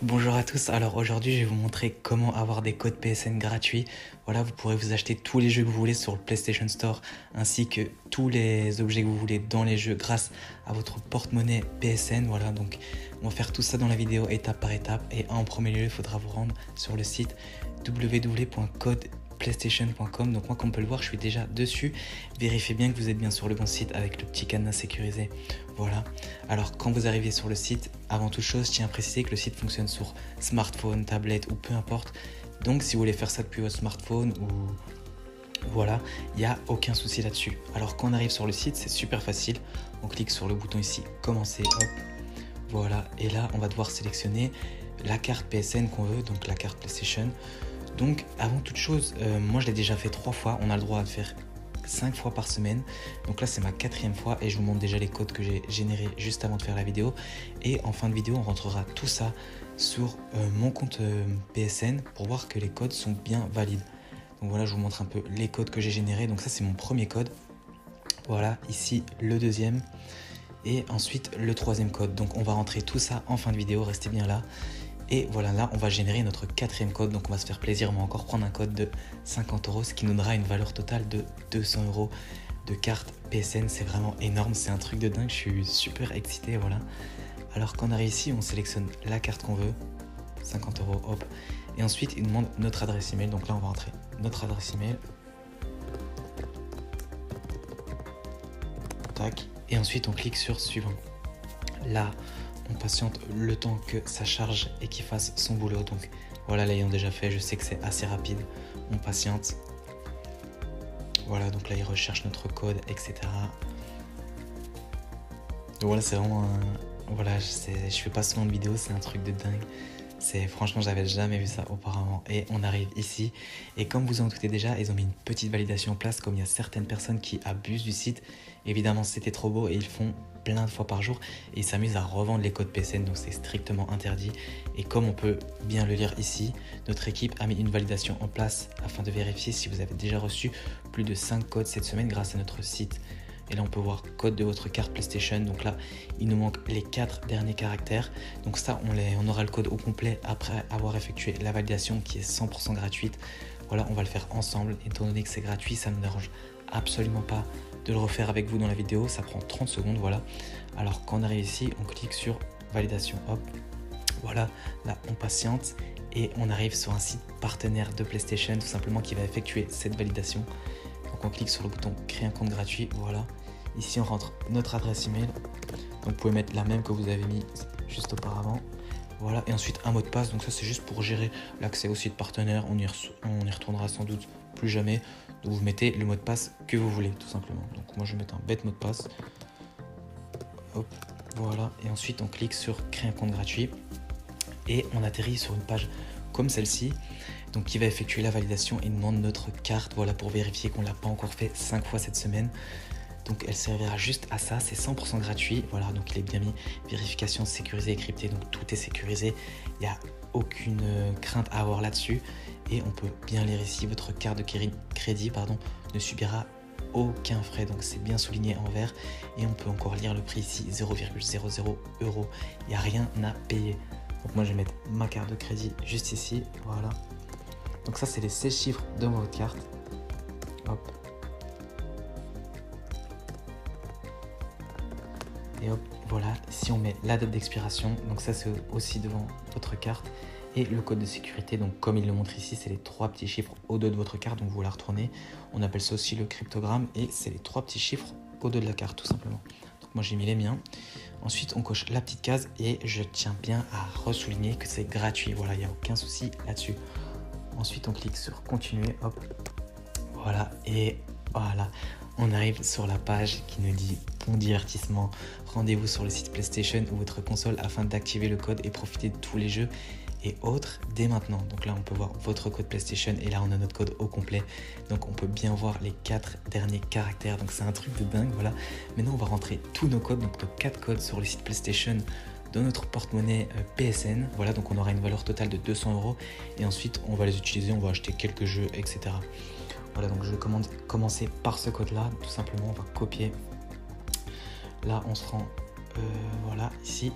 Bonjour à tous, alors aujourd'hui je vais vous montrer comment avoir des codes PSN gratuits. Voilà, vous pourrez vous acheter tous les jeux que vous voulez sur le PlayStation Store ainsi que tous les objets que vous voulez dans les jeux grâce à votre porte-monnaie PSN. Voilà, donc on va faire tout ça dans la vidéo étape par étape et en premier lieu il faudra vous rendre sur le site www.codeplaystation.com. Donc moi comme on peut le voir je suis déjà dessus. Vérifiez bien que vous êtes bien sur le bon site avec le petit cadenas sécurisé. Voilà, alors quand vous arrivez sur le site, avant toute chose je tiens à préciser que le site fonctionne sur smartphone, tablette ou peu importe. Donc si vous voulez faire ça depuis votre smartphone ou voilà, il n'y a aucun souci là-dessus. Alors quand on arrive sur le site, c'est super facile. On clique sur le bouton ici, commencer, hop, voilà. Et là, on va devoir sélectionner la carte PSN qu'on veut, donc la carte PlayStation. Donc avant toute chose, moi je l'ai déjà fait 3 fois, on a le droit de faire 5 fois par semaine. Donc là c'est ma 4e fois et je vous montre déjà les codes que j'ai générés juste avant de faire la vidéo. Et en fin de vidéo on rentrera tout ça sur mon compte PSN pour voir que les codes sont bien valides. Donc voilà, je vous montre un peu les codes que j'ai générés. Donc ça c'est mon premier code. Voilà, ici le deuxième et ensuite le troisième code. Donc on va rentrer tout ça en fin de vidéo, restez bien là. Et voilà, là on va générer notre 4e code, donc on va se faire plaisir, on va encore prendre un code de 50 €, ce qui nous donnera une valeur totale de 200 € de carte PSN. C'est vraiment énorme, c'est un truc de dingue, je suis super excité, voilà. Alors quand on arrive ici, on sélectionne la carte qu'on veut, 50 €, hop. Et ensuite il nous demande notre adresse email, donc là on va rentrer notre adresse email. Tac, et ensuite on clique sur suivant. Là, on patiente le temps que ça charge et qu'il fasse son boulot. Donc voilà, l'ayant déjà fait, je sais que c'est assez rapide. On patiente. Voilà, donc là il recherche notre code, etc. Donc voilà, c'est vraiment un... Voilà, je fais pas souvent de vidéos, c'est un truc de dingue. Franchement, j'avais jamais vu ça auparavant. Et on arrive ici. Et comme vous en doutez déjà, ils ont mis une petite validation en place. Comme il y a certaines personnes qui abusent du site, évidemment, c'était trop beau et ils font plein de fois par jour. Et ils s'amusent à revendre les codes PSN, donc c'est strictement interdit. Et comme on peut bien le lire ici, notre équipe a mis une validation en place afin de vérifier si vous avez déjà reçu plus de 5 codes cette semaine grâce à notre site. Et là on peut voir code de votre carte PlayStation. Donc là il nous manque les 4 derniers caractères. Donc ça on aura le code au complet après avoir effectué la validation qui est 100% gratuite. Voilà, on va le faire ensemble. Étant donné que c'est gratuit, ça ne me dérange absolument pas de le refaire avec vous dans la vidéo. Ça prend 30 secondes, voilà. Alors quand on arrive ici, on clique sur validation, hop. Voilà, là on patiente et on arrive sur un site partenaire de PlayStation tout simplement qui va effectuer cette validation. Donc on clique sur le bouton créer un compte gratuit, voilà. Ici on rentre notre adresse email, donc vous pouvez mettre la même que vous avez mis juste auparavant. Voilà, et ensuite un mot de passe, donc ça c'est juste pour gérer l'accès au site partenaire, on y retournera sans doute plus jamais. Donc vous mettez le mot de passe que vous voulez tout simplement. Donc moi je vais mettre un bête mot de passe. Hop, voilà, et ensuite on clique sur créer un compte gratuit et on atterrit sur une page comme celle-ci, donc qui va effectuer la validation et demande notre carte, voilà, pour vérifier qu'on l'a pas encore fait 5 fois cette semaine. Donc elle servira juste à ça, c'est 100% gratuit, voilà, donc il est bien mis, vérification sécurisée et cryptée, donc tout est sécurisé, il n'y a aucune crainte à avoir là-dessus. Et on peut bien lire ici, votre carte de crédit ne subira aucun frais, donc c'est bien souligné en vert. Et on peut encore lire le prix ici, 0,00 €, il n'y a rien à payer. Donc moi je vais mettre ma carte de crédit juste ici, voilà. Donc ça c'est les 16 chiffres de votre carte, hop. Et hop, voilà, ici on met la date d'expiration, donc ça c'est aussi devant votre carte, et le code de sécurité, donc comme il le montre ici, c'est les 3 petits chiffres au dos de votre carte, donc vous la retournez, on appelle ça aussi le cryptogramme, et c'est les 3 petits chiffres au dos de la carte tout simplement. Donc moi j'ai mis les miens, ensuite on coche la petite case, et je tiens bien à ressouligner que c'est gratuit, voilà, il n'y a aucun souci là-dessus. Ensuite on clique sur continuer, hop, voilà, et voilà, on arrive sur la page qui nous dit bon divertissement, rendez-vous sur le site PlayStation ou votre console afin d'activer le code et profiter de tous les jeux et autres dès maintenant. Donc là on peut voir votre code PlayStation et là on a notre code au complet, donc on peut bien voir les 4 derniers caractères, donc c'est un truc de dingue, voilà. Maintenant on va rentrer tous nos codes, donc nos 4 codes sur le site PlayStation dans notre porte-monnaie PSN, voilà, donc on aura une valeur totale de 200 € et ensuite on va les utiliser, on va acheter quelques jeux, etc. Voilà, donc je vais commencer par ce code là, tout simplement on va copier. Là on se rend voilà ici,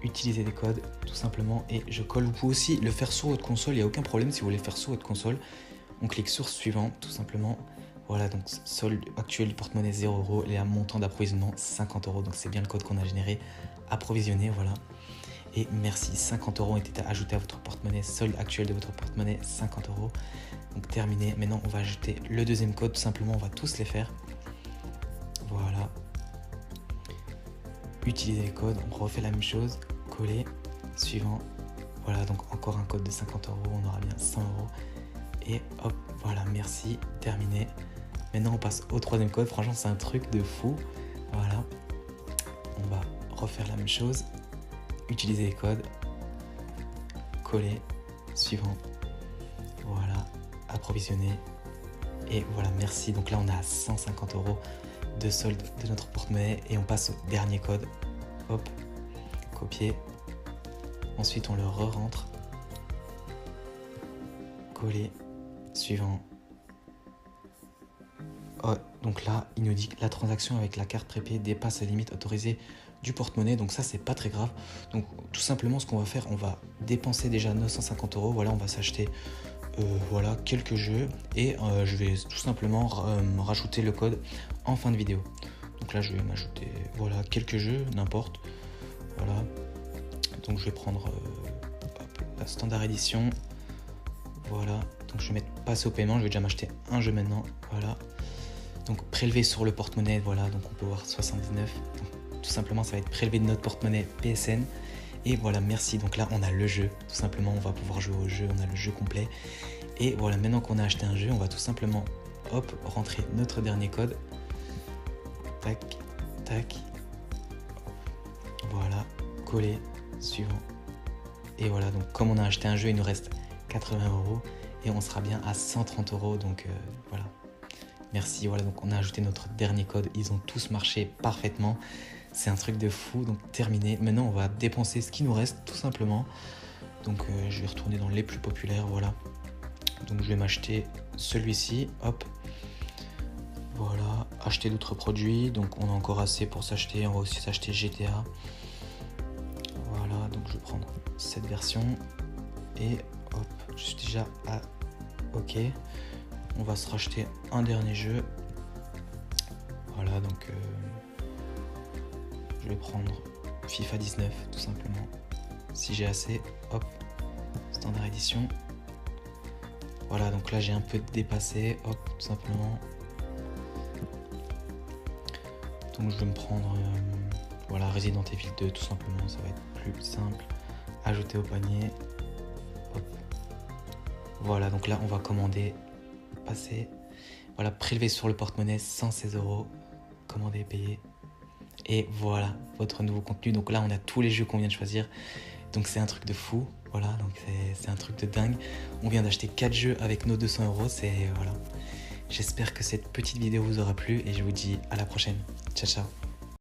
utiliser des codes tout simplement et je colle. Vous pouvez aussi le faire sur votre console, il n'y a aucun problème si vous voulez le faire sur votre console. On clique sur suivant tout simplement. Voilà, donc solde actuel du porte-monnaie 0 € et un montant d'approvisionnement 50 €. Donc c'est bien le code qu'on a généré, approvisionné, voilà. Et merci, 50 € ont été ajoutés à votre porte-monnaie, solde actuel de votre porte-monnaie 50 €. Donc terminé. Maintenant on va ajouter le deuxième code, tout simplement on va tous les faire. Voilà. Utiliser les codes, on refait la même chose, coller, suivant. Voilà, donc encore un code de 50 €, on aura bien 100 €. Et hop, voilà, merci, terminé. Maintenant on passe au troisième code, franchement c'est un truc de fou. Voilà, on va refaire la même chose, utiliser les codes, coller, suivant. Voilà, approvisionner. Et voilà, merci. Donc là on a 150 € de solde de notre porte-monnaie et on passe au dernier code. Hop, copier. Ensuite on le re-rentre. Coller, suivant. Oh, donc là il nous dit que la transaction avec la carte prépayée dépasse la limite autorisée du porte-monnaie, donc ça c'est pas très grave. Donc tout simplement ce qu'on va faire, on va dépenser déjà 950 €. Voilà, on va s'acheter voilà, quelques jeux et je vais tout simplement rajouter le code en fin de vidéo. Donc là je vais m'ajouter voilà, quelques jeux, n'importe. Voilà, donc je vais prendre hop, la standard édition. Voilà, donc je vais mettre passer au paiement, je vais déjà m'acheter un jeu maintenant. Voilà, donc prélever sur le porte-monnaie, voilà, donc on peut voir 79. Donc, tout simplement ça va être prélevé de notre porte-monnaie PSN. Et voilà, merci. Donc là, on a le jeu. Tout simplement, on va pouvoir jouer au jeu. On a le jeu complet. Et voilà, maintenant qu'on a acheté un jeu, on va tout simplement, hop, rentrer notre dernier code. Tac, tac. Voilà, coller, suivant. Et voilà, donc comme on a acheté un jeu, il nous reste 80 € et on sera bien à 130 €. Donc voilà. Merci. Voilà, donc on a ajouté notre dernier code. Ils ont tous marché parfaitement. C'est un truc de fou, donc terminé. Maintenant, on va dépenser ce qui nous reste, tout simplement. Donc, je vais retourner dans les plus populaires, voilà. Donc, je vais m'acheter celui-ci, hop. Voilà, acheter d'autres produits. Donc, on a encore assez pour s'acheter. On va aussi s'acheter GTA. Voilà, donc je vais prendre cette version. Et hop, je suis déjà à OK. On va se racheter un dernier jeu. Voilà, donc... je vais prendre FIFA 19 tout simplement, si j'ai assez. Hop, standard édition. Voilà, donc là j'ai un peu dépassé, hop, tout simplement. Donc je vais me prendre voilà, Resident Evil 2 tout simplement, ça va être plus simple. Ajouter au panier. Hop. Voilà, donc là on va commander, passer. Voilà, prélever sur le porte-monnaie 116 €, commander et payer. Et voilà, votre nouveau contenu. Donc là, on a tous les jeux qu'on vient de choisir. Donc c'est un truc de fou. Voilà, donc c'est un truc de dingue. On vient d'acheter 4 jeux avec nos 200 €. C'est voilà. J'espère que cette petite vidéo vous aura plu et je vous dis à la prochaine. Ciao, ciao.